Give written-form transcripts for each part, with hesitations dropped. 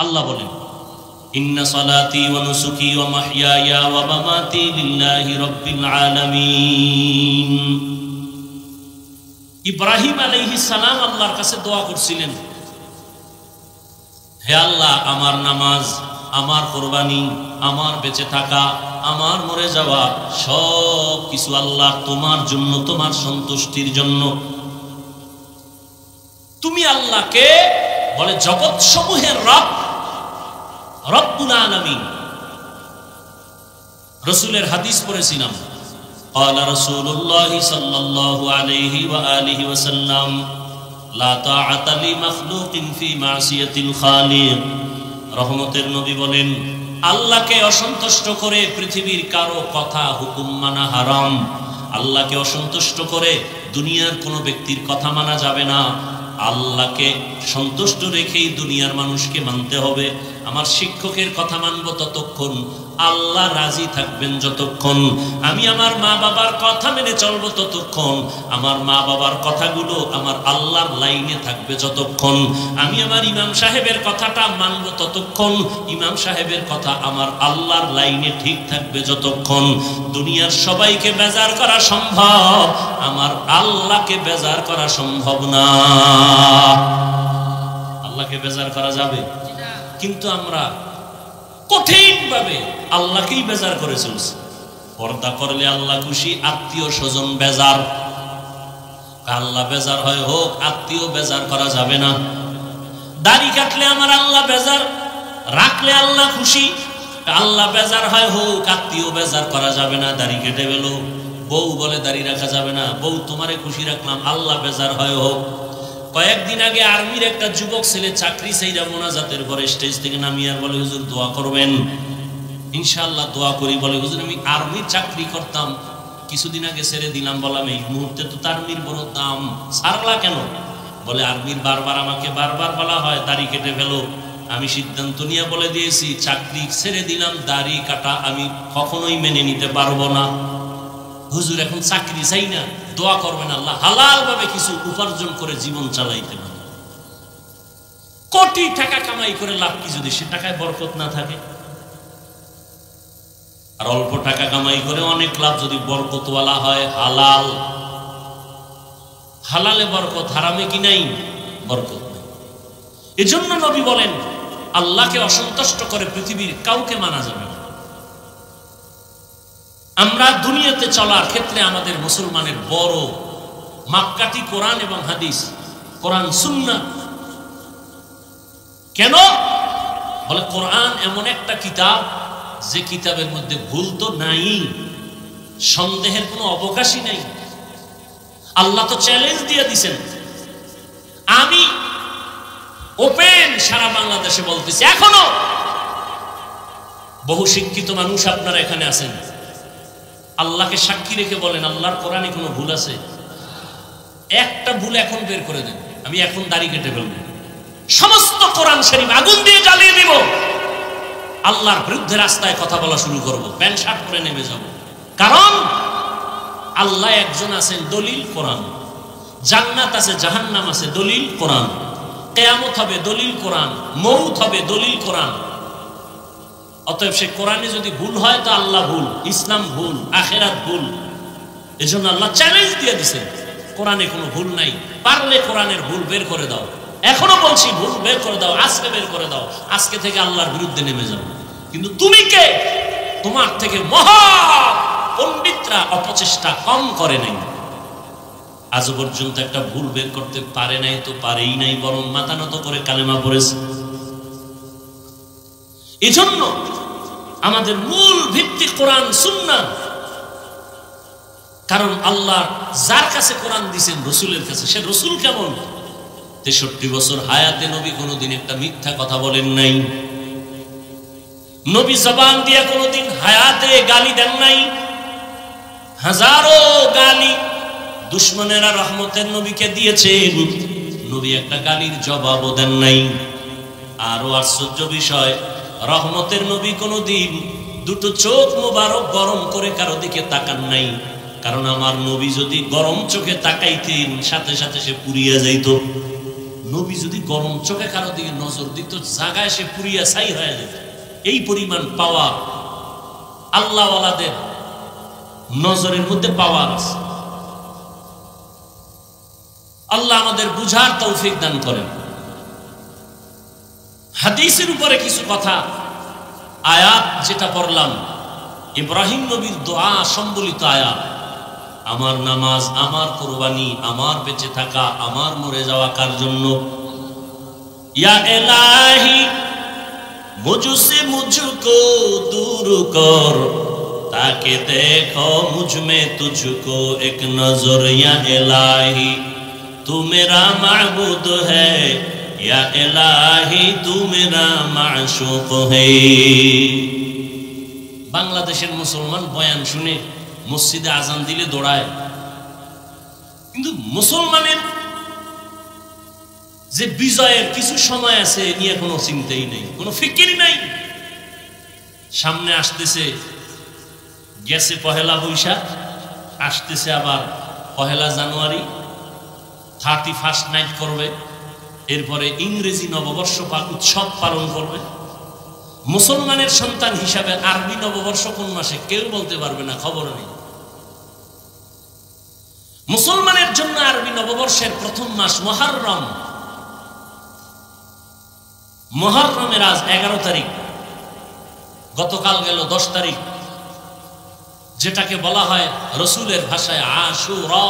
আল্লাহ বলেন, ইন্না সালাতি ওয়া নুসুকি ওয়া মাহইয়ায়া ওয়া মামাতি লিল্লাহি রাব্বিল আলামিন। ইব্রাহিম আলাইহিস সালাম আল্লাহর কাছে দোয়া করছিলেন, হে আল্লাহ, আমার নামাজ, আমার কুরবানি, আমার বেঁচে থাকা, আমার মরে যাওয়া সব কিছু আল্লাহ তোমার জন্য, তোমার সন্তুষ্টির জন্য। তুমি আল্লাহকে বলে জগৎ সমূহের রব, রব্বুল আলামিন। রাসূলের হাদিস পড়েছিলাম, ক্বালা রাসূলুল্লাহ সাল্লাল্লাহু আলাইহি ওয়া আলিহি ওয়াসাল্লাম, লা তাআতা লি মাখলুকিন ফি মাসিয়াতিল খালিক। রহমতের নবী বলেন, আল্লাহকে অসন্তুষ্ট করে পৃথিবীর কারো কথা হুকুম মানা হারাম। আল্লাহকে অসন্তুষ্ট করে দুনিয়ার কোনো ব্যক্তির কথা মানা যাবে না। আল্লাহকে সন্তুষ্ট রেখেই দুনিয়ার মানুষকে মানতে হবে। আমার শিক্ষকের কথা মানব ততক্ষণ, আল্লাহ রাজি থাকবেন যতক্ষণ। আমি আমার মা বাবার কথা মেনে চলবো ততক্ষণ, আমার মা বাবার কথাগুলো আমার আল্লাহর লাইনে থাকবে যতক্ষণ। আমি আমার ইমাম সাহেবের কথাটা মানব ততক্ষণ, ইমাম সাহেবের কথা আমার আল্লাহর লাইনে ঠিক থাকবে যতক্ষণ। দুনিয়ার সবাইকে বেজার করা সম্ভব, আমার আল্লাহকে বেজার করা সম্ভব না। আল্লাহকে বেজার করা যাবে? কিন্তু আমরা কঠিন ভাবে আল্লাহকেই বেজার করে চলছি। পর্দা করলে আল্লাহ খুশি, আত্মীয় স্বজন বেজার। আল্লাহ বেজার হয় হোক, আত্মীয় বেজার করা যাবে না। দাড়ি কাটলে আমার আল্লাহ বেজার, রাখলে আল্লাহ খুশি। আল্লাহ বেজার হয় হোক, আত্মীয় বেজার করা যাবে না। দাড়ি কেটে গেল, বউ বলে দাড়ি রাখা যাবে না, বউ তোমারে খুশি রাখলাম, আল্লাহ বেজার হয় হোক। কয়েকদিন আগে আর্মির একটা যুবক ছেলে চাকরি চাইরা মোনাজাতের পরে স্টেজ থেকে নামিয়ে আর বলে, হুজুর দোয়া করবেন। ইনশাআল্লাহ দোয়া করি। বলে, হুজুর আমি আর্মির চাকরি করতাম, কিছুদিন আগে ছেড়ে দিলাম। বললাম, এই মুহূর্তে তো আর্মির বড় দাম, ছাড়লা কেন? বলে, আর্মির বারবার আমাকে বারবার বলা হয় দাড়ি কেটে ফেলো। আমি সিদ্ধান্ত নিয়ে বলে দিয়েছি, চাকরি ছেড়ে দিলাম, দাড়ি কাটা আমি কখনোই মেনে নিতে পারবো না। হুজুর এখন চাকরি চাই না, দোয়া করবেন আল্লাহ হালাল ভাবে কিছু উপার্জন করে জীবন চালাইতে পারে। কোটি টাকা কামাই করে লাভ কি যদি সে টাকায় বরকত না থাকে? আর অল্প টাকা কামাই করে অনেক লাভ যদি বরকতওয়ালা হয়, হালাল, হালালে বরকত, হারামে কি নাই বরকত নেই। এজন্য নবী বলেন, আল্লাহকে অসন্তুষ্ট করে পৃথিবীর কাউকে মানা যাবে না। আমরা দুনিয়াতে চলার ক্ষেত্রে আমাদের মুসলমানের বড় মাপকাঠি কোরআন এবং হাদিস, কোরআন সুন্নাহ। কেন? বলে, কোরআন এমন একটা কিতাব যে কিতাবের মধ্যে ভুল তো নাই, সন্দেহের কোনো অবকাশই নাই। আল্লাহ তো চ্যালেঞ্জ দিয়ে দিছেন। আমি ওপেন সারা বাংলাদেশে বলতেছি, এখনো বহু শিক্ষিত মানুষ আপনারা এখানে আছেন, আল্লাহকে সাক্ষী রেখে বলেন, আল্লাহর কোরআনে কোনো ভুল আছে? একটা ভুল এখন বের করে দেন, আমি এখন দাড়ি কেটে ফেলবো, সমস্ত কোরআন শরীফ আগুন দিয়ে জ্বালিয়ে দিব, আল্লাহর বিরুদ্ধে রাস্তায় কথা বলা শুরু করব, প্যান্ট শার্ট পরে নেমে যাব। কারণ আল্লাহ একজন আছেন, দলিল কোরআন। জান্নাত আছে, জাহান্নাম আছে, দলিল কোরআন। কিয়ামত হবে, দলিল কোরআন। মউত হবে, দলিল কোরআন। অতএব সে কোরআনে যদি ভুল হয় তো আল্লাহ ভুল, ইসলাম ভুল, আখিরাত ভুল। এজন্য আল্লাহ চ্যালেঞ্জ দিয়ে দিয়েছেন, কোরআনে কোনো ভুল নাই, পারলে কোরআনের ভুল বের করে দাও। এখনো বলছি, ভুল বের করে দাও, আজকে বের করে দাও, আজকে থেকে আল্লাহর বিরুদ্ধে নেমে যাও। কিন্তু তুমি কে? তোমার থেকে মহা পণ্ডিতরা অপচেষ্টা কম করে নাই, আজ পর্যন্ত একটা ভুল বের করতে পারে নাই, তো পারেই নাই, বরং মাথা নত করে কালেমা পড়েছে। এজন্য আমাদের মূল ভিত্তি কোরআন সুন্নাহ। কারণ আল্লাহ যার কাছে কোরআন দিয়েছেন, রসুলের কাছে, সে রসুল কেমন? 63 বছর হায়াতে নবী কোনোদিন একটা মিথ্যা কথা বলেন নাই। নবী জবান দিয়ে কোনোদিন হায়াতে গালি দেন নাই। হাজারো গালি দুশ্মনেরা রহমতের নবীকে দিয়েছেন, নবী একটা গালির জবাবও দেন নাই। আরো আশ্চর্য বিষয়, রহমতের নবী কোনোদিন দুটো চোখ মোবারক গরম করে কারো দিকে তাকান নাই। কারণ আমার নবী যদি গরম চোখে তাকাইতেন, সাথে সাথে সে পুড়িয়া যাইত। নবী নবী যদি গরম চোখে কারো দিকে নজর দিত জায়গায় সে পুরিয়া ছাই হয়ে যেত। এই পরিমাণ পাওয়ার আল্লাহওয়ালাদের নজরের মধ্যে পাওয়ার আছে। আল্লাহ আমাদের বুঝার তৌফিক দান করেন। হাদিসের উপরে কিছু কথা, আয়াত যেটা পড়লাম ইব্রাহিম নবীর দোয়া সম্বলিত আয়াত, আমার নামাজ, আমার কুরবানি, আমার বেঁচে থাকা, আমার মরে যাওয়া কার জন্য? ইয়া ইলাহি মুঝসে মুঝকো দূর কর, তাকে দেখো মুঝ মে তুঝকো এক নজর। ইয়া ইলাহি तू मेरा माबूद है, या इलाही तू मेरा माशूक है। বাংলাদেশের মুসলমান বয়ান শুনে মসজিদে আজান দিলে দৌড়ায়, কিন্তু মুসলমানের যে বিজয়ের কিছু সময় আছে নিয়ে কোনো চিন্তাই নেই, কোনো ফিকির নাই। সামনে আসতেছে, গেছে পহেলা বৈশাখ, আসতেছে আবার পহেলা জানুয়ারি, 31st নাইট করবে, এরপরে ইংরেজি নববর্ষ উৎসব পালন করবে। মুসলমানের সন্তান হিসাবে আরবি নববর্ষ কোন মাসে কেউ বলতে পারবে না, খবর নেই। মুসলমানের জন্য আরবি নববর্ষের প্রথম মাস মুহররম। মুহররমের আজ 11 তারিখ, গতকাল গেল 10 তারিখ, যেটাকে বলা হয় রসুলের ভাষায় আশুরা।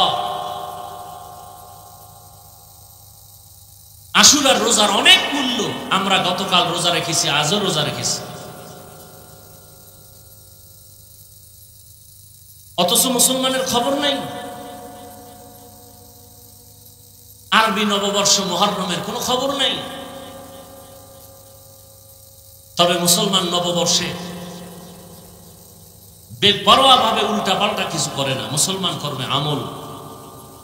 আশুরার রোজার অনেক মূল্য। আমরা গতকাল রোজা রেখেছি, আজও রোজা রেখেছি, অথচ মুসলমানের খবর নাই। আরবি নববর্ষ মুহররমের কোনো খবর নাই। তবে মুসলমান নববর্ষে বেপরোয়া ভাবে উল্টা পাল্টা কিছু করে না। মুসলমান করবে আমল।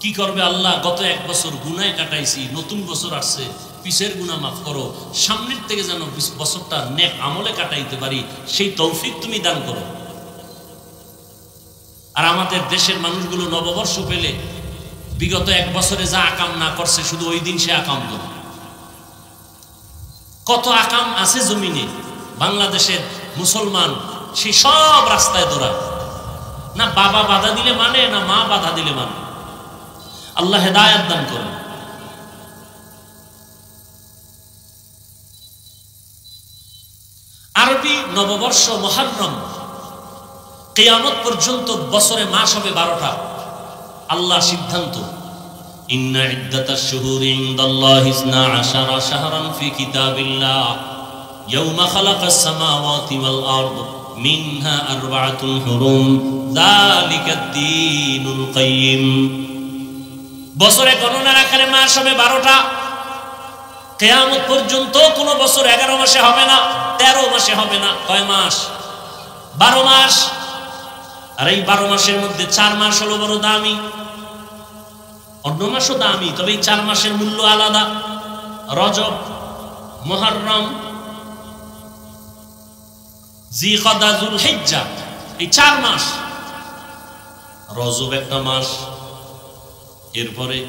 কি করবে? আল্লাহ, গত 1 বছর গুনায় কাটাইছি, নতুন বছর আসছে, পিছের গুনাহ মাফ করো, সামনের থেকে যেন বছরটা নেক আমলে কাটাইতে পারি, সেই তৌফিক তুমি দান করো। আর আমাদের দেশের মানুষগুলো নববর্ষ পেলে বিগত 1 বছরে যা আকাম না করছে, শুধু ওই দিন সে আকাম করে। কত আকাম আছে জমিনে, বাংলাদেশের মুসলমান সে সব রাস্তায় দৌড়ায়। না বাবা বাধা দিলে মানে, না মা বাধা দিলে মানে। আল্লাহ হেদায়েত দান করেন। আরবি নববর্ষ মুহররম, কিয়ামত পর্যন্ত বছরে মাস হবে 12টা। আল্লাহ সিদ্ধান্ত, ইন্না ইদ্দাতাশ শুহুরি ইনদাল্লাহি 12 শাহরান ফি কিতাবিল্লাহ ইয়াওমা খালাকাস সামাওয়াতি ওয়াল আরদ মিনহা আরবাআতুন হুরুম যালিকাদ দীনুল কাইয়্যিম। বছরে গণনার আকারে মাস হবে 12টা। কিয়ামত পর্যন্ত কোন বছর 11 মাসে হবে না, 13 মাসে হবে না। কয় মাস? 12 মাস। আর এই 12 মাসের মধ্যে 4 মাস হলো বড় দামি, অন্য মাসও দামি, তবে এই 4 মাসের মূল্য আলাদা। রজব, মুহররম, জিলকদা, যুলহিজ্জা, এই 4 মাস। রজব একটা মাস, এরপরে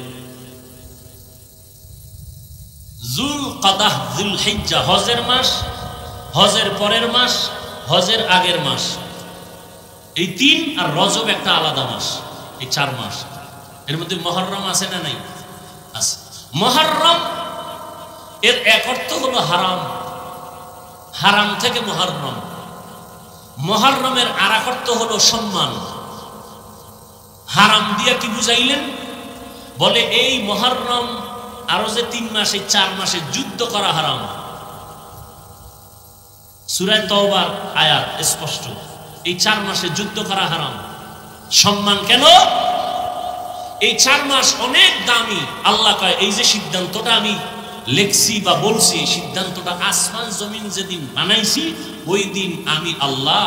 যুলকদা, যুলহিজ্জা হজের মাস, হজের পরের মাস, হজের আগের মাস, এই 3, আর রজব একটা আলাদা মাস। এই 4 মাস। এর মধ্যে মুহররম আছে না নাই? আছে। মুহররম এর এক অর্থ হলো হারাম, হারাম থেকে মুহররম। মুহররমের আর এক অর্থ হলো সম্মান। হারাম দিয়া কি বুঝাইলেন? বলে এই মুহররম আরো যে 3 মাস, এই 4 মাসে যুদ্ধ করা হারাম। সূরা তাওবার আয়াত স্পষ্ট, এই 4 মাসে যুদ্ধ করা হারাম। সম্মান কেন? এই 4 মাস অনেক দামি। আল্লাহ কয়, এই যে সিদ্ধান্তটা আমি লেখছি বা বলছি, সিদ্ধান্তটা আসমান জমিন যেদিন বানাইছি, ওই দিন আমি আল্লাহ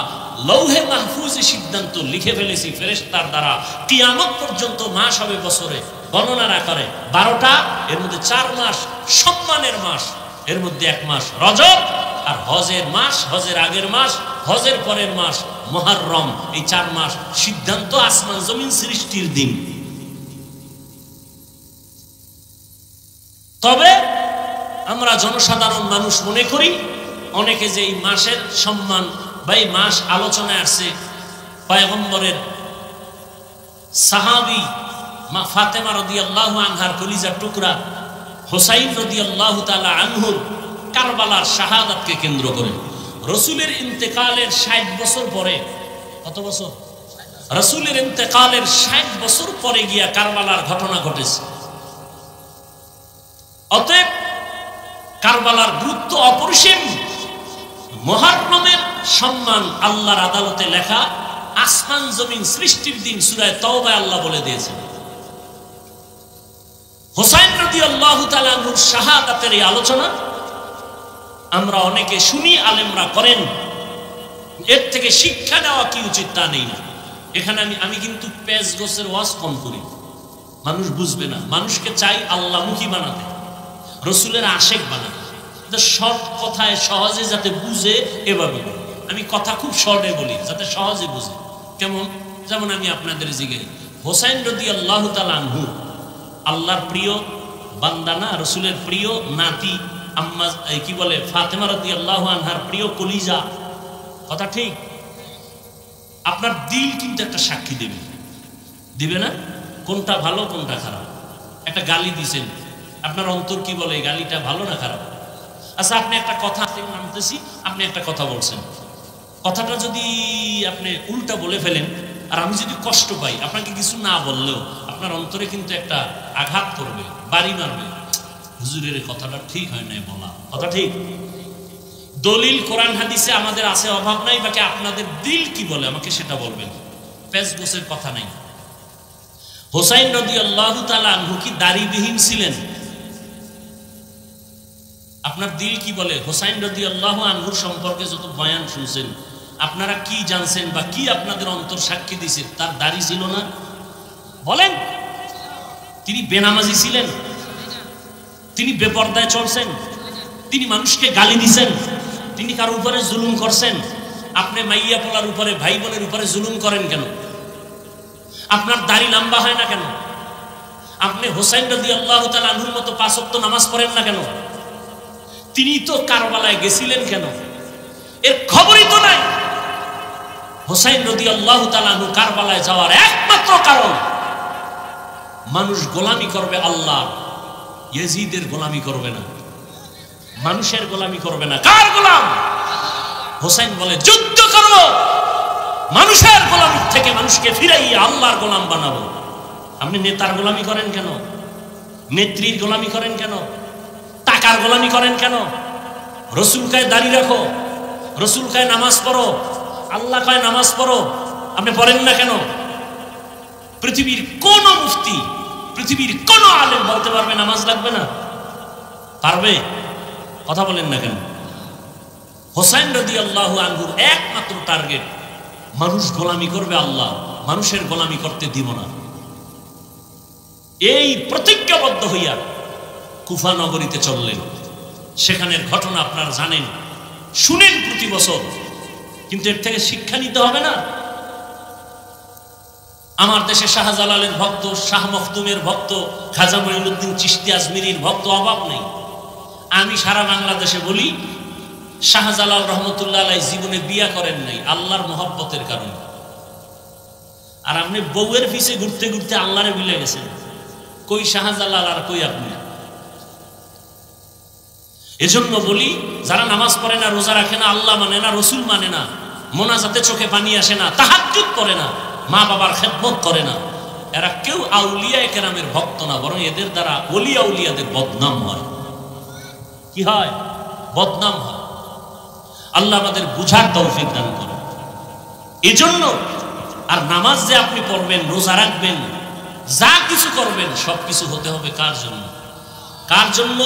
লৌহে মাহফুজে সিদ্ধান্ত লিখে ফেলেছি ফেরেশতার দ্বারা। কিয়ামত পর্যন্ত মাস হবে বছরে গণনা না করে 12টা। এর মধ্যে 4 মাস সম্মানের মাস, এর মধ্যে 1 মাস রজব, আর হজের মাস, হজের আগের মাস, হজের পরের মাস মুহররম। এই 4 মাস সিদ্ধান্ত আসমান জমিন সৃষ্টির দিন। তবে আমরা জনসাধারণ মানুষ মনে করি অনেকে যে এই মাসের সম্মান বা এই মাস আলোচনায় আসছে পয়গম্বরের সাহাবী মা ফাতেমা রাদিয়াল্লাহু আনহার কলিজার টুকরা হুসাইন রাদিয়াল্লাহু তাআলা আনহুর কারবালার শাহাদাতকে কেন্দ্র করে রাসূলের ইন্তেকালের 60 বছর পরে, কত বছর? রাসূলের ইন্তেকালের 60 বছর পরে গিয়া কারবালার ঘটনা ঘটেছে। অতএব কারবালার গুরুত্ব অপরিসীম। মুহররমের সম্মান আল্লাহর আদালতে লেখা, আসমান জমিন সৃষ্টির দিন সূরা তাওবায় আল্লাহ বলে দিয়েছেন। হুসাইন রাদিয়াল্লাহু তাআলা আনহুর শাহাদাতের এই আলোচনা আমরা অনেকে শুনি, আলেমরা করেন, এর থেকে শিক্ষা নেওয়া কি উচিত তা নেই না। এখানে আমি কিন্তু পেজ গোছের ওয়াজ কম করি, মানুষ বুঝবে না। মানুষকে চাই আল্লাহমুখী বানাতে, রসুলের আশেক বানাতে, শর্ট কথায় সহজে যাতে বুঝে এভাবে আমি কথা খুব শর্টে বলি যাতে সহজে বুঝে। কেমন? যেমন আমি আপনাদের জিজ্ঞাসা, হুসাইন রাদিয়াল্লাহু তাআলা আনহু আল্লাহর প্রিয় বান্দা না, রসুলের প্রিয় নাতি, আম্মা কি বলে ফাতেমা রাদিয়াল্লাহু আনহার প্রিয় কলিজা, কথা ঠিক? আপনার দিল কিন্তু একটা সাক্ষী দেবে, দিবে না? কোনটা ভালো কোনটা খারাপ। একটা গালি দিছেন, আপনার অন্তর কি বলে এই গালিটা ভালো না খারাপ? আচ্ছা, আপনি একটা কথা নামতেছি, আপনি একটা কথা বলছেন, কথাটা যদি আপনি উল্টা বলে ফেলেন আর আমি যদি কষ্ট পাই, আপনাকে কিছু না বললেও আপনার অন্তরে কিন্তু একটা আঘাত করবে, বাড়ি মারবে, হুজুরের কথাটা ঠিক হয় নাই বলা, কথা ঠিক? দলিল কোরআন হাদিসে আমাদের আছে, অভাব নাই, বাকি আপনাদের দিল কি বলে আমাকে সেটা বলবেন। পেশগোছের কথা নাই। হুসাইন রাদিয়াল্লাহু তাআলা আনহু কি দাড়িবিহীন ছিলেন? আপনার দিল কি বলে? হুসাইন রাদিয়াল্লাহু আনহুর সম্পর্কে যত বয়ান শুনছেন, আপনারা কি জানছেন বা কি আপনাদের অন্তর সাক্ষী দিছে? তার দাড়ি ছিল না? বলেন। তিনি বেনামাজি ছিলেন? তিনি বেপরদায় চলছেন? তিনি মানুষকে গালি দিছেন? তিনি কার উপরে জুলুম করছেন? আপনি মাইয়া পোলার উপরে, ভাই বোনের উপরে জুলুম করেন কেন? আপনার দাড়ি লম্বা হয় না কেন? আপনি হুসাইন রাদিয়াল্লাহু তাআলা আনহুর মতো 5 ওয়াক্ত নামাজ পড়েন না কেন? তিনি তো কারবালায় গেছিলেন কেন? এর খবরই তো নাই। হুসাইন রাদিয়াল্লাহু তাআলা আনহু কারবালায় যাওয়ার একমাত্র কারণ, মানুষ গোলামি করবে আল্লাহ, ইয়াজিদের গোলামি করবে না, মানুষের গোলামি করবে না। কার গোলাম? হুসাইন বলে যুদ্ধ করব, মানুষের গোলামি থেকে মানুষকে ফিরাইয়া আল্লাহর গোলাম বানাবো। আপনি নেতার গোলামি করেন কেন? নেত্রীর গোলামি করেন কেন? টাকার গোলামি করেন কেন? রসুল কয় দাড়ি রাখো, রসুল কয় নামাজ পড়ো, আল্লাহ কয় নামাজ পড়ো, আপনি পড়েন না কেন? পৃথিবীর কোন মুফতি, পৃথিবীর কোন আলেম বলতে পারবে নামাজ লাগবে না? পারবে? কথা বলেন না কেন? হুসাইন রাদিয়াল্লাহু আনহুর একমাত্র টার্গেট, মানুষ গোলামি করবে আল্লাহ, মানুষের গোলামি করতে দিব না। এই প্রতিজ্ঞাবদ্ধ হইয়া কুফা নগরীতে চললেন। সেখানের ঘটনা আপনারা জানেন, শুনেন প্রতি বছর, কিন্তু এর থেকে শিক্ষা নিতে হবে না? আমার দেশে শাহজালালের ভক্ত, শাহ মখদুমের ভক্ত, খাজা মঈনুদ্দিন চিশতি আজমিরির ভক্ত অভাব নেই। আমি সারা বাংলাদেশে বলি, শাহজালাল রহমতুল্লাহ আলাইহি জীবনে বিয়া করেন নাই আল্লাহর মহব্বতের কারণে। আর আপনি বউয়ের পিছে ঘুরতে ঘুরতে আল্লাহরে ভুলে গেছেন। কই শাহজালাল আর কই আপনি? এজন্য বলি, যারা নামাজ পড়ে না, রোজা রাখে না, আল্লাহ মানে না, রসুল মানে না, মোনাজাতে চোখে পানি আসে না, তাহাজ্জুদ করে না, মা বাবার খেদমত করে না, এরা কেউ আউলিয়া কেরামের ভক্ত না, বরং এদের দ্বারা ওলি আউলিয়াদের বদনাম হয়। কি হয়? বদনাম হয়। আল্লাহ আমাদের বুঝার তৌফিক দান করে। এজন্য আর নামাজ যে আপনি পড়বেন, রোজা রাখবেন, যা কিছু করবেন, সবকিছু হতে হবে কার জন্য? কার জন্য?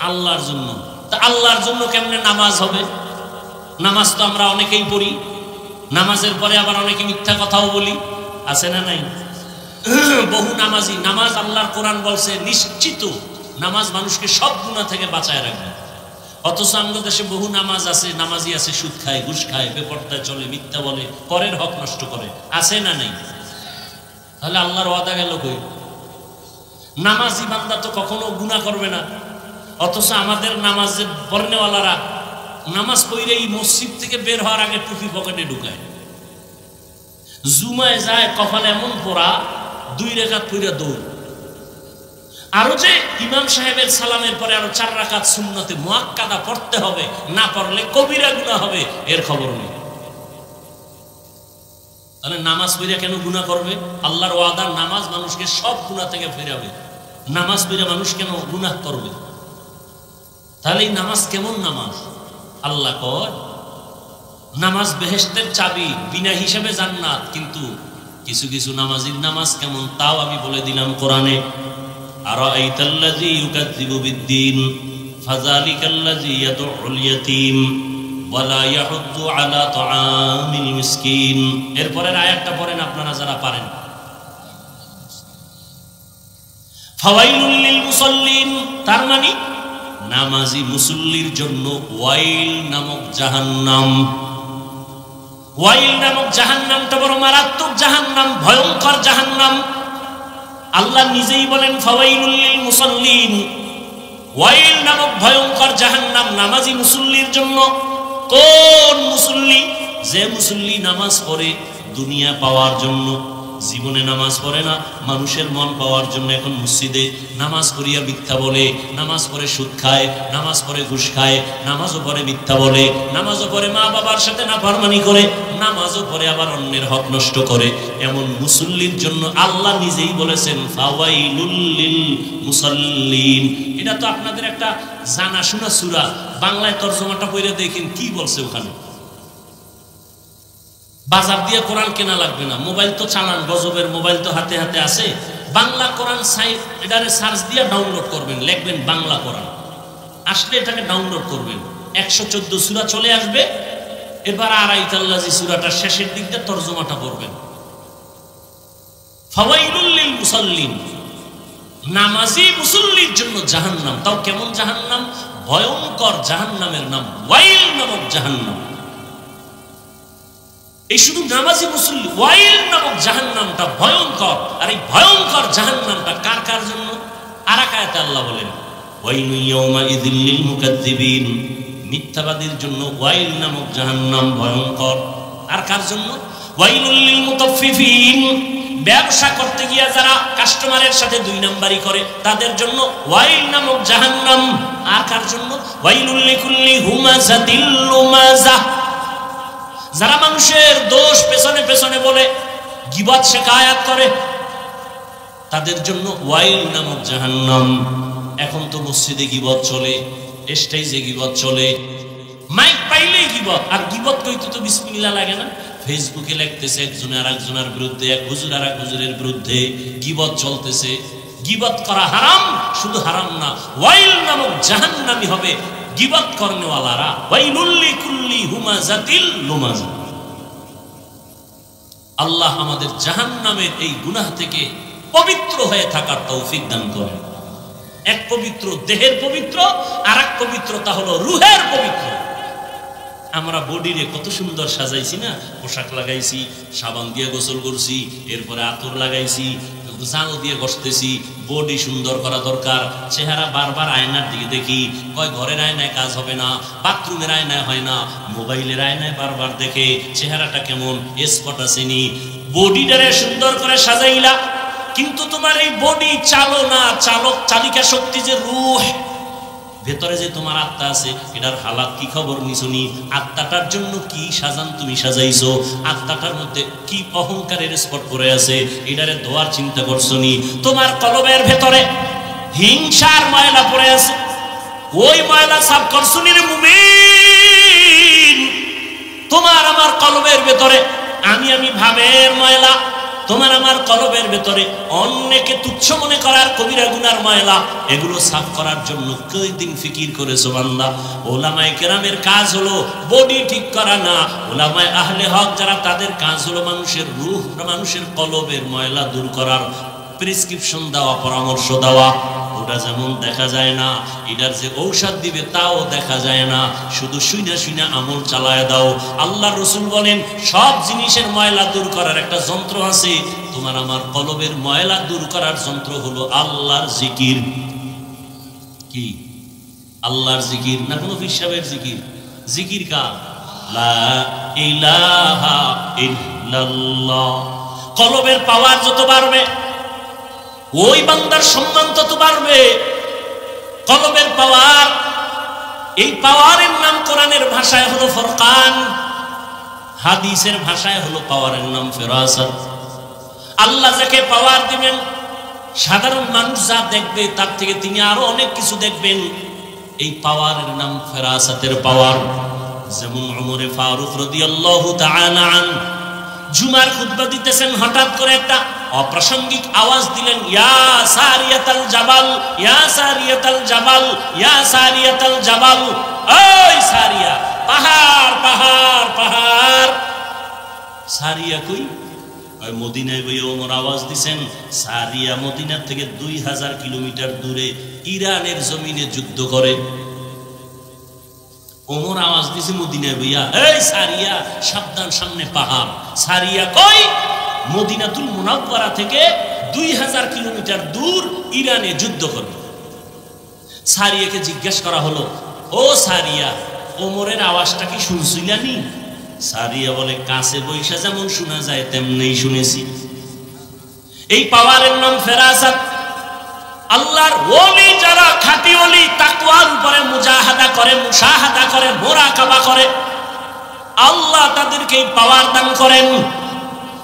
আল্লাহর জন্য। তা আল্লাহর জন্য কেমনে নামাজ হবে? নামাজ তো আমরা অনেকেই পড়ি, নামাজের পরে আবার অনেকে মিথ্যা কথাও বলি, আছে না নাই? বহু নামাজি, নামাজ আল্লাহর কোরআন বলছে নিশ্চিত নামাজ মানুষকে সব গুনাহ থেকে বাঁচায় রাখবে। অথচ আমাদের দেশে বহু নামাজ আছে, নামাজি আছে সুদ খায়, ঘুষ খায়, বেপরদায় চলে, মিথ্যা বলে, পরের হক নষ্ট করে, আছে না নাই? তাহলে আল্লাহর ওয়াদা গেল কই? নামাজি বান্দা তো কখনো গুনাহ করবে না, অথচ আমাদের নামাজে পড়নেওয়ালারা নামাজ পড়ে এই মসজিদ থেকে বের হওয়ার আগে টুপি পকেটে ঢুকায়, জুমায় যায় কপালে এমন পড়া 2 রাকাত পড়ে দৌড়। আরো যে ইমাম সাহেবের সালামের পরে আরো 4 রাকাত সুন্নতে মুআক্কাদা পড়তে হবে, না পড়লে কবিরা গুনাহ হবে, এর খবর নেই। তাহলে নামাজ পড়ে কেন গুনাহ করবে? আল্লাহর ওয়াদা নামাজ মানুষকে সব গুনাহ থেকে ফেরাবে, নামাজ পড়ে মানুষ কেন গুনাহ করবে? তাহলে এই নামাজ কেমন নামাজ? আল্লাহ কয় নামাজ বেহেশতের চাবি, বিনা হিসাবে জান্নাত। কিন্তু কিছু কিছু নামাজির নামাজ কেমন তাও আমি বলে দিলাম কোরআনে। আরাআইতাল্লাযী ইউকাযযিবু বিদ্দীন ফাযালিকাল্লাযী ইয়াদউল ইয়াতীম ওয়া লা ইয়াহুদ্দু আলা তুআমিল মিসকিন। এরপরের আয়াতটা পড়েন আপনারা যারা পারেন। ফাওয়াইলুল লিল মুসাল্লিন, তার মানে নামাজি মুসল্লির জন্য ওয়াইল নামক জাহান্নাম। ওয়াইল নামক জাহান্নামটা বড় মারাত্মক জাহান্নাম, ভয়ঙ্কর জাহান্নাম। আল্লাহ নিজেই বলেন ফাওয়াইলুল লিল মুসাল্লিন, ওয়াইল নামক ভয়ঙ্কর জাহান্নাম নামাজি মুসল্লির জন্য। কোন মুসল্লি? যে মুসল্লি নামাজ পড়ে দুনিয়া পাওয়ার জন্য, জীবনে নামাজ পড়ে না, মানুষের মন পাওয়ার জন্য এখন মসজিদে নামাজ পড়িয়া মিথ্যা বলে, নামাজ পড়ে সুদ খায়, নামাজ পড়ে ঘুষ খায়, নামাজও পড়ে মিথ্যা বলে, নামাজও পড়ে মা বাবার সাথে নাফরমানি করে, নামাজও পড়ে আবার অন্যের হক নষ্ট করে। এমন মুসল্লির জন্য আল্লাহ নিজেই বলেছেন ফাওয়াইলুল লিল মুসাল্লিন। এটা তো আপনাদের একটা জানাশোনা সূরা, বাংলায় তরজমাটা পড়ে দেখেন কি বলছে ওখানে। বাজার দিয়ে কোরআন কেনা লাগবে না, মোবাইল তো চালান, গজবের মোবাইল তো হাতে হাতে আছে। বাংলা কোরআন এটারে সার্চ দিয়ে ডাউনলোড করবেন, লিখবেন বাংলা কোরআন, আসলে এটাকে ডাউনলোড করবেন। 114 সূরা চলে আসবে। এবার আরাইতাল্লাযী সূরাটা শেষের দিক দিয়ে তরজমাটা পড়বেন। ফাওয়াইলুল লিল মুসাল্লিন, নামাজি মুসল্লির জন্য জাহান্নাম। তাও কেমন জাহান্নাম? ভয়ঙ্কর জাহান্নামের নাম ওয়াইল নামক জাহান্নাম। এই শুধু নামাজি মুসল্লি, ওয়াইল নামক জাহান্নামটা ভয়ঙ্কর। আর এই ভয়ঙ্কর জাহান্নামটা কার কার জন্য? আরেক আয়াতে আল্লাহ বলেন ওয়াইলু ইয়াউমা ইযিল লিল মুকাজ্জিবিন, মিথ্যাবাদীর জন্য ওয়াইল নামক জাহান্নাম ভয়ঙ্কর। আর কার জন্য? ওয়াইলুল লিল মুতাফফিফিন, ব্যবসা করতে গিয়া যারা কাস্টমারের সাথে 2 নাম্বারি করে তাদের জন্য ওয়াইল নামক জাহান্নাম। আর কার জন্য? ওয়াইলুল লিকুল্লি হুমাযাতিল লুমাযাহ, যারা মানুষের দোষ পেছনে পেছনে বলে, গীবত শিকায়াত করে, তাদের জন্য ওয়াইল নামক জাহান্নাম। এখন তো মসজিদে গীবত চলে, স্টেজে গীবত চলে, মাইক পাইলেই গীবত। আর গীবত কইতে তো বিসমিল্লাহ লাগে না, ফেসবুকে লিখতেছে একজন আর একজনের বিরুদ্ধে, এক হুজুর আর এক হুজুরের বিরুদ্ধে গীবত চলতেছে। গীবত করা হারাম, শুধু হারাম না, ওয়াইল নামক জাহান্নামী হবে গীবত করনেওয়ালারা। ওয়াইলুল লিকুল্লি হুমাযাতিল লুমাযা। আল্লাহ আমাদের জাহান্নামের এই গুনাহ থেকে পবিত্র হয়ে থাকার তৌফিক দান করেন। এক পবিত্র দেহের পবিত্র, আর এক পবিত্রতা হলো রুহের পবিত্র। আমরা বডিরে কত সুন্দর সাজাইছি না, পোশাক লাগাইছি, সাবান দিয়ে গোসল করছি, এরপরে আতর লাগাইছি, জাল দিয়ে ঘষতেছি। বডি সুন্দর করা দরকার। চেহারা বারবার আয়নার দিকে দেখি, কয় ঘরের আয়নায় কাজ হবে না, বাথরুমের আয়নায় হয় না, মোবাইলের আয়নায় বারবার দেখে চেহারাটা কেমন, স্পট আসেনি। বডিটারে সুন্দর করে সাজাইলা, কিন্তু তোমার এই বডি চালনা, চালিকা শক্তি যে রূহ, ভেতরে যে তোমার আত্মা আছে, এটার হালাত কি খবর নিছনি? আত্মাটার জন্য কি সাজান তুমি সাজাইছো? আত্মাটার মধ্যে কি অহংকারের স্পট পড়ে আছে, এটারে দোয়ার চিন্তা করছনি? তোমার কলবের ভেতরে হিংসার ময়লা পড়ে আছে, ওই ময়লা সাফ করছনি রে মুমিন? তোমার আমার কলবের ভেতরে আমি ভাবের ময়লা, তোমার আমার কলবের ভেতরে অন্যকে তুচ্ছ মনে করার কবিরা গুনার ময়লা, এগুলো সাফ করার জন্য কয়দিন ফিকির করেছো বান্দা? ওলামায়ে কেরামের কাজ হলো বডি ঠিক করা না, ওলামায়ে আহলে হক যারা, তাদের কাজ হলো মানুষের রূহ, মানুষের কলবের ময়লা দূর করার প্রেসক্রিপশন দেওয়া, পরামর্শ দেওয়া। ওটা যেমন দেখা যায় না, এটার যে ঔষধ দিবে তাও দেখা যায় না, শুধু শুইনা শুইনা আমল চালায় দাও। আল্লাহর রাসূল বলেন সব জিনিসের ময়লা দূর করার একটা যন্ত্র আছে, তোমার আমার কলবের ময়লা দূর করার যন্ত্র হলো আল্লাহর জিকির। কি আল্লাহর জিকির না কোনো পীর সাহেবের জিকির? জিকির কার? লা ইলাহা ইল্লাল্লাহ। কলবের পাওয়ার যত বাড়বে ওই বান্দার সম্মান তত বাড়বে। কলবের পাওয়ার, এই পাওয়ারের নাম কোরআনের ভাষায় হলো ফুরকান, হাদিসের ভাষায় হলো পাওয়ারের নাম ফিরাসাত। আল্লাহ যাকে পাওয়ার দিবেন, সাধারণ মানুষ যা দেখবে তার থেকে তিনি আরো অনেক কিছু দেখবেন। এই পাওয়ারের নাম ফিরাসাতের পাওয়ার। যেমন ওমর ফারুক রাদিয়াল্লাহু তাআলা আনহু জুমার খুতবা দিতেছেন, হঠাৎ করে একটা অপ্রাসঙ্গিক আওয়াজ দিলেন, ইয়া সারিয়াতাল জাবাল, ইয়া সারিয়াতাল জাবাল, ইয়া সারিয়াতাল জাবাল। ওই সারিয়া, পাহাড় পাহাড় পাহাড়। সারিয়া কই? ওই মদিনায় গিয়ে ওমর আওয়াজ দিছেন। সারিয়া মদিনা থেকে 2000 কিলোমিটার দূরে ইরানের জমিনে যুদ্ধ করে। ওমর আওয়াজ দিছে মদিনায় গিয়া, এই সারিয়া সাবধান, সামনে পাহাড়। সারিয়া কই? মদিনাতুল মুনাওয়ারা থেকে 2000 কিলোমিটার দূর ইরানে যুদ্ধ করে। সারিয়াকে জিজ্ঞেস করা হলো, ও সারিয়া, ওমরের আওয়াজটা কি শুনছিলানি? সারিয়া বলে, কাছে বৈশা যেমন শোনা যায় তেমনি শুনেছি। এই পাওয়ারের নাম ফেরাসাত। আল্লাহর ওলি যারা খাঁটি ওলি, তাকওয়ার উপরে মুজাহাদা করে, মুশাহাদা করে, মুরাকাবা করে, আল্লাহ তাদেরকে এই পাওয়ার দান করেন।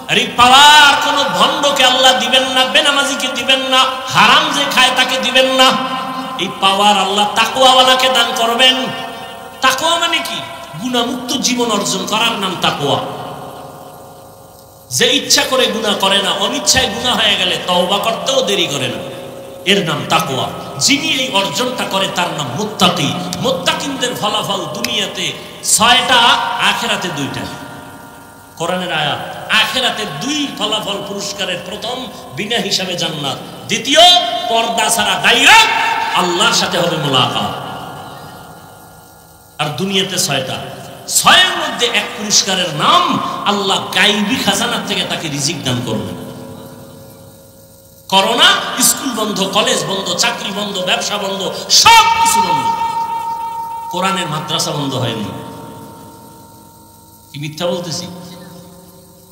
আর এই পাওয়ার কোন ভণ্ডকে আল্লাহ দিবেন না, বেনামাজিকে দিবেন না, হারাম যে খায় তাকে দিবেন না। এই পাওয়ার আল্লাহ তাকওয়াওয়ালাকে দান করবেন। তাকওয়া মানে কি? গুনাহমুক্ত জীবন অর্জন করার নাম তাকওয়া। যে ইচ্ছা করে গুনাহ করে না, অনিচ্ছায় গুনাহ হয়ে গেলে তওবা করতেও দেরি করে না, এর নাম তাকওয়া। যিনি এই অর্জনটা করে তার নাম মুত্তাকি। মুত্তাকিনদের ফলাফল দুনিয়াতে 6টা, আখিরাতে 2টা। কোরআনের আয়াত। আখিরাতে 2 ফলাফল পুরস্কারের, প্রথম বিনা হিসাবে জান্নাত, দ্বিতীয় পর্দা ছাড়া ডাইরেক্ট আল্লাহর সাথে হবে মুলাকাত। আর দুনিয়াতে 6টা। 6এর মধ্যে এক পুরস্কারের নাম আল্লাহ গায়বী খাজানা থেকে তাকে রিজিক দান করবেন। করোনা, স্কুল বন্ধ, কলেজ বন্ধ, চাকরি বন্ধ, ব্যবসা বন্ধ, সব কিছু বন্ধ। কোরআনের মাদ্রাসা বন্ধ হয়নি। কি মিথ্যা বলতেছি?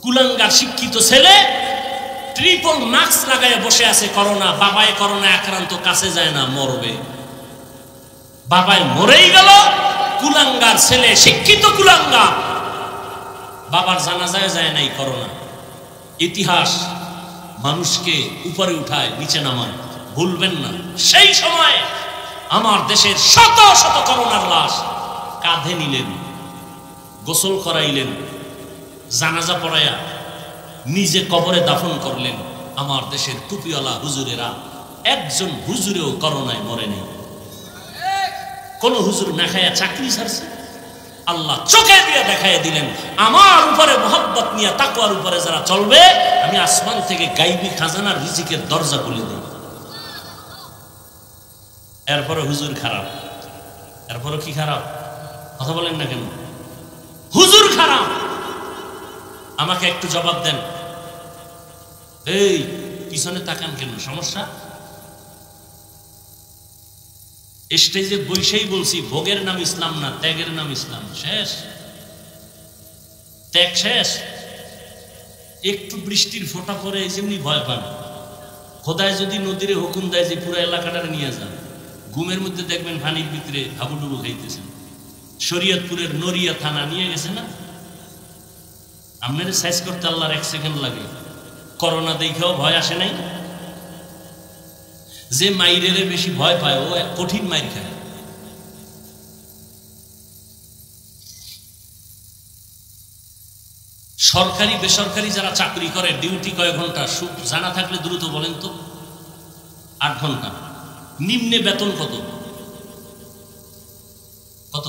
কুলাঙ্গার শিক্ষিত ছেলে ট্রিপল মাস্ক লাগায় বসে আছে। করোনা, বাবায় করোনা আক্রান্ত, কাছে যায় না, মরবে। বাবায় মরেই গেল, কুলাঙ্গার ছেলে, শিক্ষিত কুলাঙ্গার, বাবার জানাজায় যায় নাই করোনা। ইতিহাস মানুষকে উপরে উঠায়, নিচে নামায়, ভুলবেন না। সেই সময় আমার দেশের শত শত করোনার লাশ কাঁধে নিলেন, গোসল করাইলেন, জানাজা পড়াইয়া নিজে কবরে দাফন করলেন। আমার দেশের টুপিওয়ালা হুজুরেরা, একজন হুজুরেও করোনায় মরে নেই। কোন হুজুর না খায়া চাকরি ছাড়ছে? আল্লাহ চোখে দিয়ে দেখাইয়া দিলেন, আমার উপরে মোহাব্বত নিয়ে তাকওয়ার উপরে যারা চলবে, আমি আসমান থেকে গায়বী খাজানার রিজিকের দরজা খুলে দেব। এরপরে হুজুর খারাপ। এরপরে কি খারাপ? কথা বলেন না কেন? হুজুর খারাপ। আমাকে একটু জবাব দেন। এই পিছনে তাকান কেন? সমস্যা? স্টেজে বৈশেই বলছি, ভোগের নাম ইসলাম না, ত্যাগের নাম ইসলাম। শেষ, ত্যাগ শেষ। একটু বৃষ্টির ফোঁটা পরে যেমনি ভয় পান। খোদায় যদি নদীর হুকুম দেয় যে পুরো এলাকাটা নিয়ে যান, ঘুমের মধ্যে দেখবেন পানির ভিতরে হাবুডুবু খাইতেছেন। শরীয়তপুরের নড়িয়া থানা নিয়ে গেছে না, আপনার সাইজ করতে আল্লাহর 1 সেকেন্ড লাগে। করোনা দেখেও ভয় আসে নাই। যে মাইরেরে বেশি ভয় পায় ও কঠিন মাইর খায়। সরকারি বেসরকারি যারা চাকরি করে, ডিউটি কয় ঘন্টা জানা থাকলে দ্রুত বলেন তো? 8 ঘন্টা। নিম্নে বেতন কত? কত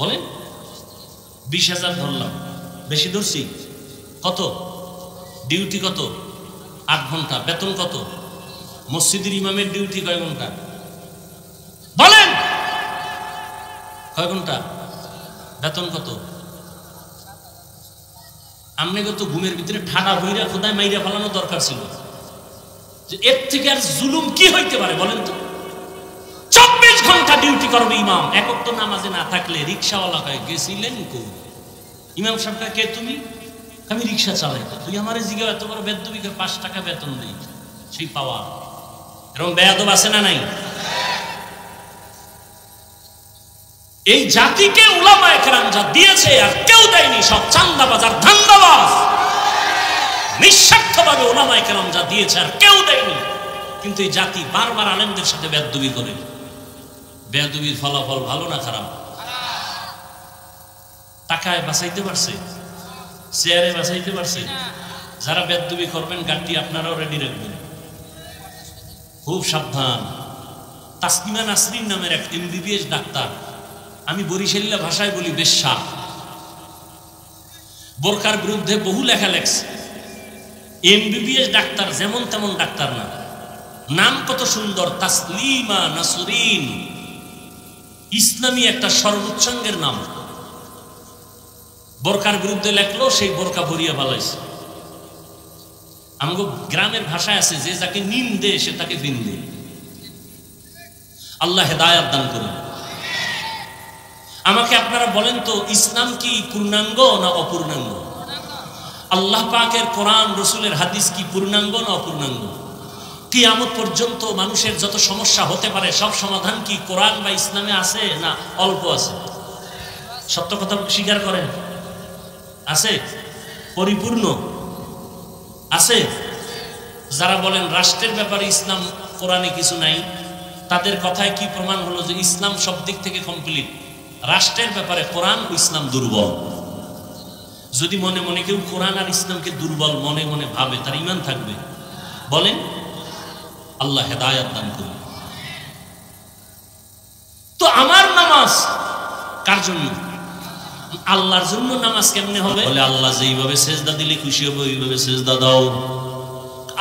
বলেন? 20,000 ধরলাম, বেশি ধরছি? কত ডিউটি? কত? 8 ঘন্টা। বেতন কত? মসজিদের ইমামের ডিউটি কয় ঘন্টা বলেন? কয় ঘন্টা? বেতন কত? আপনাকে তো ঘুমের ভিতরে ঠাডা হইরা খোদায় মাইরা ফেলানো দরকার ছিল। যে এর থেকে আর জুলুম কি হইতে পারে বলেন তো? 24 ডিউটি করবে ইমাম, একক তো নামাজে না থাকলে রিক্সাওয়ালা কয় গেছিলেন কো? ইমাম সাহেব কে তুমি? আমি রিক্সা চালাই। তুই আমার জিগা এত বড় বেদবিকে 5 টাকা বেতন দিই, সেই পাওয়া। এরকম বেয়াদব আছে না নাই? এই জাতিকে উলামায়ে কেরাম যা দিয়েছে আর কেউ দেয়নি, সব চান্দাবাজ আর ধান্দাবাজ। নিঃস্বার্থভাবে উলামায়ে কেরাম যা দিয়েছে আর কেউ দেয়নি, কিন্তু এই জাতি বারবার আলেমদের সাথে বেয়াদবি করে। বেয়াদবির ফলাফল ভালো না খারাপ? টাকায় বাঁচাইতে পারছে, চেয়ারে বাঁচাইতে পারছে? যারা বেয়াদবি করবেন গাড়ি আপনারাও রেডি রাখবেন, খুব সাবধান। তাসলিমা নাসরিন নামের এক MBBS ডাক্তার, আমি বরিশালীয় ভাষায় বলি বেশ্যা, বোরকার বিরুদ্ধে বহু লেখা লেখছে। MBBS ডাক্তার, যেমন তেমন ডাক্তার না, নাম কত সুন্দর, তাসলিমা নাসরিন, ইসলামী একটা সর্বোচ্চাঙ্গের নাম। বোরকার বিরুদ্ধে লেখলো, সেই বোরকা ভরিয়া পালাইছে। আমগো গ্রামের ভাষায় আছে, যে যাকে নিন্দে সে তাকে বিন্দে। আল্লাহ হেদায়াত দান করুন। আমাকে আপনারা বলেন তো, ইসলাম কি পূর্ণাঙ্গ না অপূর্ণাঙ্গ? আল্লাহ পাকের কোরআন রসুলের হাদিস কি পূর্ণাঙ্গ না অপূর্ণাঙ্গ? কিয়ামত পর্যন্ত মানুষের যত সমস্যা হতে পারে সব সমাধান কি কোরআন বা ইসলামে আছে না অল্প আছে? সত্য কথা স্বীকার করেন, আছে? পরিপূর্ণ আছে? যারা বলেন রাষ্ট্রের ব্যাপারে ইসলাম কোরআনে কিছু নাই, তাদের কথায় কি প্রমাণ হলো যে ইসলাম সব দিক থেকে কমপ্লিট? রাষ্ট্রের ব্যাপারে কোরআন ও ইসলাম দুর্বল। যদি মনে মনে কেউ কোরআন আর ইসলামকে দুর্বল মনে মনে ভাবে, তার ঈমান থাকবে? বলেন। আল্লাহ হেদায়াত দান করুন। তো আমার নামাজ কার জন্য? আল্লাহর জন্য। নামাজ কেমনে হবে? বলে আল্লাহ যেইভাবে সেজদা দিলে খুশি হবে ওইভাবে সেজদা দাও।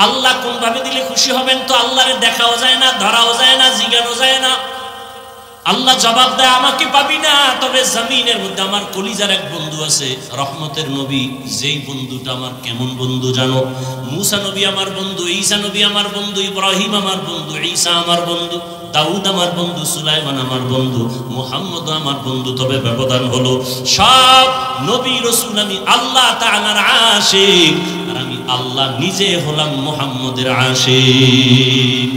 আল্লাহ কোন ভাবে দিলে খুশি হবেন তো আল্লাহরে দেখাও যায় না, ধরাও যায় না, জিজ্ঞানো যায় না। আল্লাহ জবাব দেয় আমাকে পাবি না, তবে জমিনের মধ্যে আমার কলিজার এক বন্ধু আছে, রহমতের নবী। যেই বন্ধুটা আমার কেমন বন্ধু জানো? মুসা নবী আমার বন্ধু, ঈসা নবী আমার বন্ধু, ইব্রাহিম আমার বন্ধু, ঈসা আমার বন্ধু, দাউদ আমার বন্ধু, সুলাইমান আমার বন্ধু, মুহাম্মদ আমার বন্ধু। তবে ব্যবধান হলো সব নবী রাসূল আমি আল্লাহ তাআলার আশিক, আর আমি আল্লাহ নিজে হলাম মুহাম্মদের আশিক।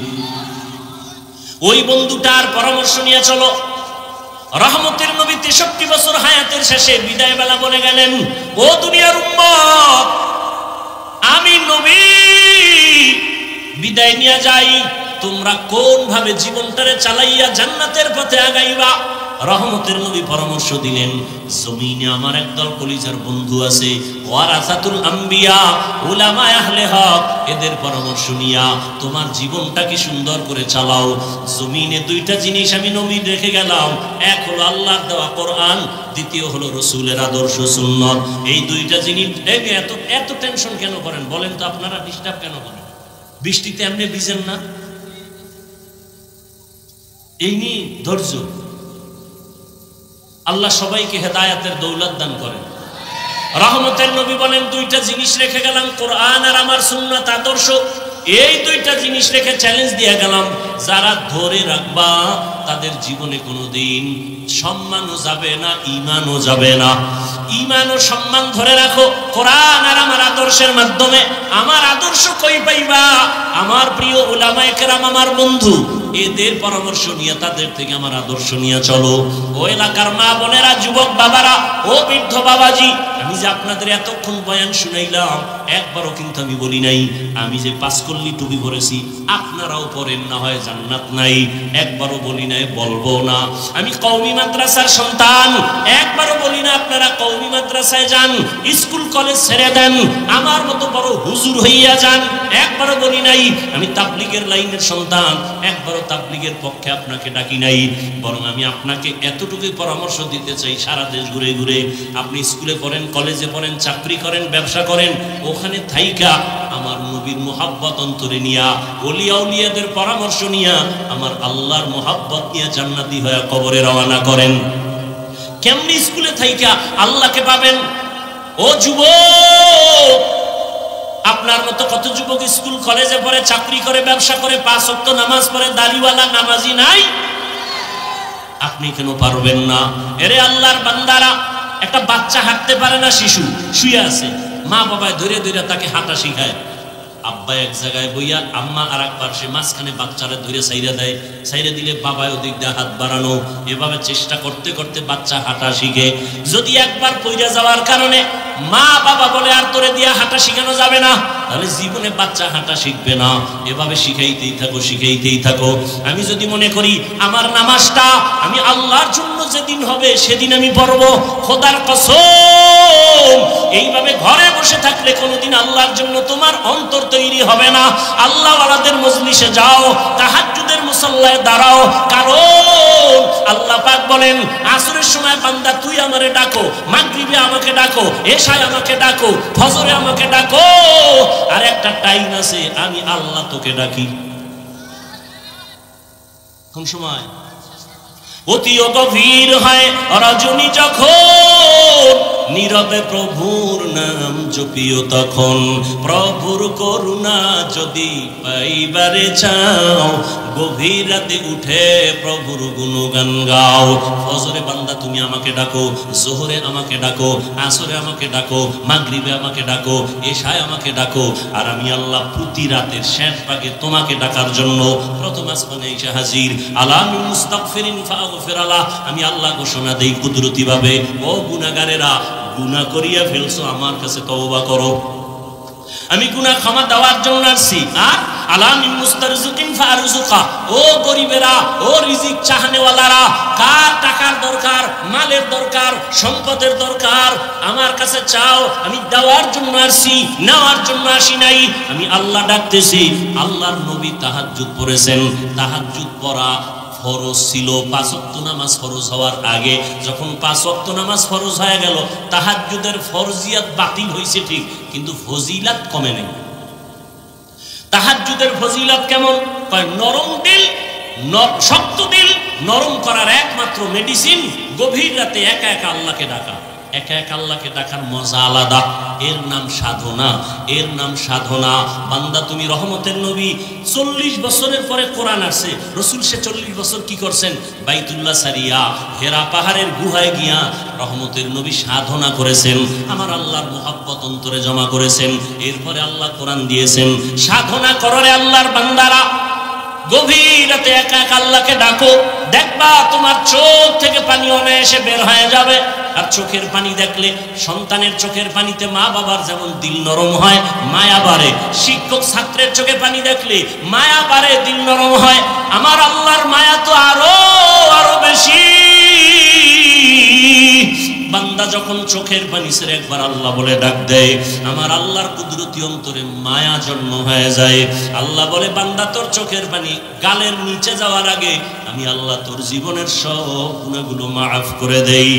ওই বন্ধুটার পরামর্শ নিয়ে চলো। রহমতের নবী 63 বছর হায়াতের শেষে বিদায় বেলা বলে গেলেন, ও দুনিয়ার উম্মত, আমি নবী বিদায় নিয়ে যাই, তোমরা কোন ভাবে জীবনটারে চালাইয়া জান্নাতের পথে আগাইবা। রহমতের নবী পরামর্শ দিলেন, জমিনে আমার একদল কলিজার বন্ধু আছে, ওয়ারাসাতুল আম্বিয়া, উলামায়ে আহলে হক, এদের পরামর্শ নিয়া তোমার জীবনটাকে সুন্দর করে চালাও। জমিনে দুইটা জিনিস আমি নবী রেখে গেলাম, এক হলো আল্লাহর দেওয়া কোরআন, দ্বিতীয় হলো রাসূলের আদর্শ সুন্নাত। এই দুইটা জিনিস। এত এত টেনশন কেন করেন বলেন তো? আপনারা ডিস্টার্ব কেন করেন? বৃষ্টিতে এমনি ভিজেন না? এই নিয়ে ধৈর্য। আল্লাহ সবাইকে হেদায়াতের দৌলত দান করেন। রহমতের নবী বলেন, দুইটা জিনিস রেখে গেলাম, কোরআন আর আমার সুন্নাত আদর্শ। এই দুইটা জিনিস রেখে চ্যালেঞ্জ দিয়ে গেলাম, যারা ধরে রাখবা তাদের জীবনে কোনোদিন সম্মানও যাবে না, ঈমানও যাবে না। ঈমান ও সম্মান ধরে রাখো কোরআন আর আমার আদর্শের মাধ্যমে। আমার আদর্শ কই পাইবা? আমার প্রিয় উলামায়ে কেরাম আমার বন্ধু, এদের পরামর্শ নিয়ে তাদের থেকে আমার আদর্শ নিয়ে চলো। ও এলাকার মা বোনেরা, যুবক বাবারা, ও বৃদ্ধ বাবাজি, আমি যে আপনাদের এতক্ষণ বয়ান শুনাইলাম, একবারও কিন্তু আমি বলি নাই আমি যে 5 কল্লি টুপি পরেছি আপনারাও পরেন, না হয় জান্নাত নাই। একবারও বলি নাই, বলবো না। আমি কওমি মাদ্রাসার সন্তান, একবারও বলি না আপনারা কওমি মাদ্রাসায় যান, স্কুল কলেজ ছেড়ে দেন, আমার মতো বড় হুজুর হইয়া যান। একবারও বলি নাই আমি তাবলীগের লাইনের সন্তান, একবারও তাবলীগের পক্ষে আপনাকে ডাকি নাই। বরং আমি আপনাকে এতটুকুই পরামর্শ দিতে চাই, সারা দেশ ঘুরে ঘুরে আপনি স্কুলে পড়েন, কলেজে পড়েন, চাকরি করেন, ব্যবসা করেন, ওখানে থাইকা আমার নবীর মোহাব্বত অন্তরে নিয়া, ওলিয়া উলিয়াদের পরামর্শ নিয়া, আমার আল্লাহর মোহাব্বত নিয়ে জান্নাতি হয়ে কবরে রওনা করেন। কেমনি স্কুলে থাইকা আল্লাহকে পাবেন? ও যুবক, আপনার মতো কত যুবক স্কুল কলেজে পড়ে, চাকরি করে, ব্যবসা করে, 5 ওয়াক্ত নামাজ পড়ে, দাড়িওয়ালা নামাজি নাই? আপনি কেন পারবেন না? এরে আল্লাহর বান্দারা, একটা বাচ্চা হাঁটতে পারে না, শিশু শুয়ে আছে, মা বাবায় ধরে ধরে তাকে হাঁটা শিখায়। আব্বা এক জায়গায় বইয়া, আম্মা আর এক পাশে, মাঝখানে বাচ্চারা ধরে সাইরা দেয়। সাইরা দিলে বাবায় ওদিক দিয়ে হাত বাড়ানো, এভাবে চেষ্টা করতে করতে বাচ্চা হাঁটা শিখে। যদি একবার পইরা যাওয়ার কারণে মা বাবা বলে আর তোরে দিয়ে হাঁটা শিখানো যাবে না, তাহলে জীবনে বাচ্চা হাঁটা শিখবে না। এভাবে শিখাইতেই থাকো, শিখাইতেই থাকো। আমি যদি মনে করি আমার নামাজটা আমি আল্লাহর জন্য যেদিন হবে সেদিন আমি পড়বো, খোদার কসম এইভাবে ঘরে বসে থাকলে কোনোদিন আল্লাহর জন্য তোমার অন্তর তৈরি হবে না। আল্লাহ ওয়ালাদের মজলিসে যাও, তাহাজ্জুদের মুসাল্লায় দাঁড়াও, কারণ আল্লাহ পাক বলেন আসরের সময় বান্দা তুই আমারে ডাকো, মাগরিবে আমাকে ডাকো, এশায় আমাকে ডাকো, ফজরে আমাকে ডাকো, আর একটা টাইম আছে আমি আল্লাহ তোকে ডাকি। কোন সময়? অতি গভীর হয় রজনী যখন, নীরবে প্রভুর নাম জপিও তখন। প্রভুর করুণা যদি পাইবারে চাও, গভীর রাতে উঠে প্রভুর গুণগান গাও। ফজরে বান্দা তুমি আমাকে ডাকো, জোহরে আমাকে ডাকো, আসরে আমাকে ডাকো, মাগরিবে আমাকে ডাকো, এশায় আমাকে ডাকো, আর আমি আল্লাহ প্রতি রাতের শেষ ভাগে তোমাকে ডাকার জন্য প্রথম আসমানে এসে হাজির। আলামি মুস্তাগফিরিন ফাগফিরালাহ, আমি আল্লাহ ঘোষণা দেই কুদরতি ভাবে, ও গুনাহগারেরা গুনাহ করিয়া ফেলছো, আমার কাছে তওবা করো, আমি গুনাহ ক্ষমা দেওয়ার জন্য আসছি। আর আলামিন মুস্তারজিকিন ফারজুকা, ও গরিবেরা, ও রিজিক চাহনেওয়ালারা, কার টাকার দরকার, মালের দরকার, সম্পদের দরকার, আমার কাছে চাও, আমি দেওয়ার জন্য আসছি, নেওয়ার জন্য আসি নাই। আমি আল্লাহ ডাকতেছি। আল্লাহর নবী তাহাজ্জুদ পড়েছেন। তাহাজ্জুদ পড়া ফরজ ছিল, 5 ওয়াক্ত নামাজ ফরজ হওয়ার আগে। যখন 5 ওয়াক্ত নামাজ ফরজ হয়ে গেল, তাহাজ্জুদের ফরজিয়াত বাতিল হয়েছে ঠিক, কিন্তু ফজিলাত কমে নেই। তাহাজ্জুদের ফজিলাত কেমন? নরম দিল, শক্ত দিল নরম করার একমাত্র মেডিসিন গভীর রাতে একা একা আল্লাহকে ডাকা। একা একা আল্লাহকে ডাকার মজা আলাদা, এর নাম সাধনা, এর নাম সাধনা। বান্দা তুমি রহমতের নবী, 40 বছরের পরে কোরআন আসছে। রসুল সে 40 বছর কি করছেন? বাইতুল্লাহ সারিয়া হেরা পাহাড়ের গুহায় গিয়া রহমতের নবী সাধনা করেছেন, আমার আল্লাহর মুহাব্বত অন্তরে জমা করেছেন। এরপরে আল্লাহ কোরআন দিয়েছেন। সাধনা কররে আল্লাহর বান্দারা, গভীর রাতে একা একা আল্লাহকে ডাকো, দেখবা তোমার চোখ থেকে পানি অনায়াসে বের হয়ে যাবে। আর চোখের পানি দেখলে, সন্তানের চোখের পানিতে মা বাবার যেমন দিল নরম হয়, মায়া বাড়ে। শিক্ষক ছাত্রের চোখে পানি দেখলে মায়া বাড়ে, দিল নরম হয়। আমার আল্লাহর মায়া তো আরো বেশি। বান্দা যখন চোখের পানি ছেড়ে একবার আল্লাহ বলে ডাক দেয়, আমার আল্লাহর কুদরতি অন্তরে মায়া জন্ম হয়ে যায়। আল্লাহ বলে, বান্দা তোর চোখের পানি গালের নিচে যাওয়ার আগে আমি আল্লাহ তোর জীবনের সব গুনাহগুলো মাফ করে দেই।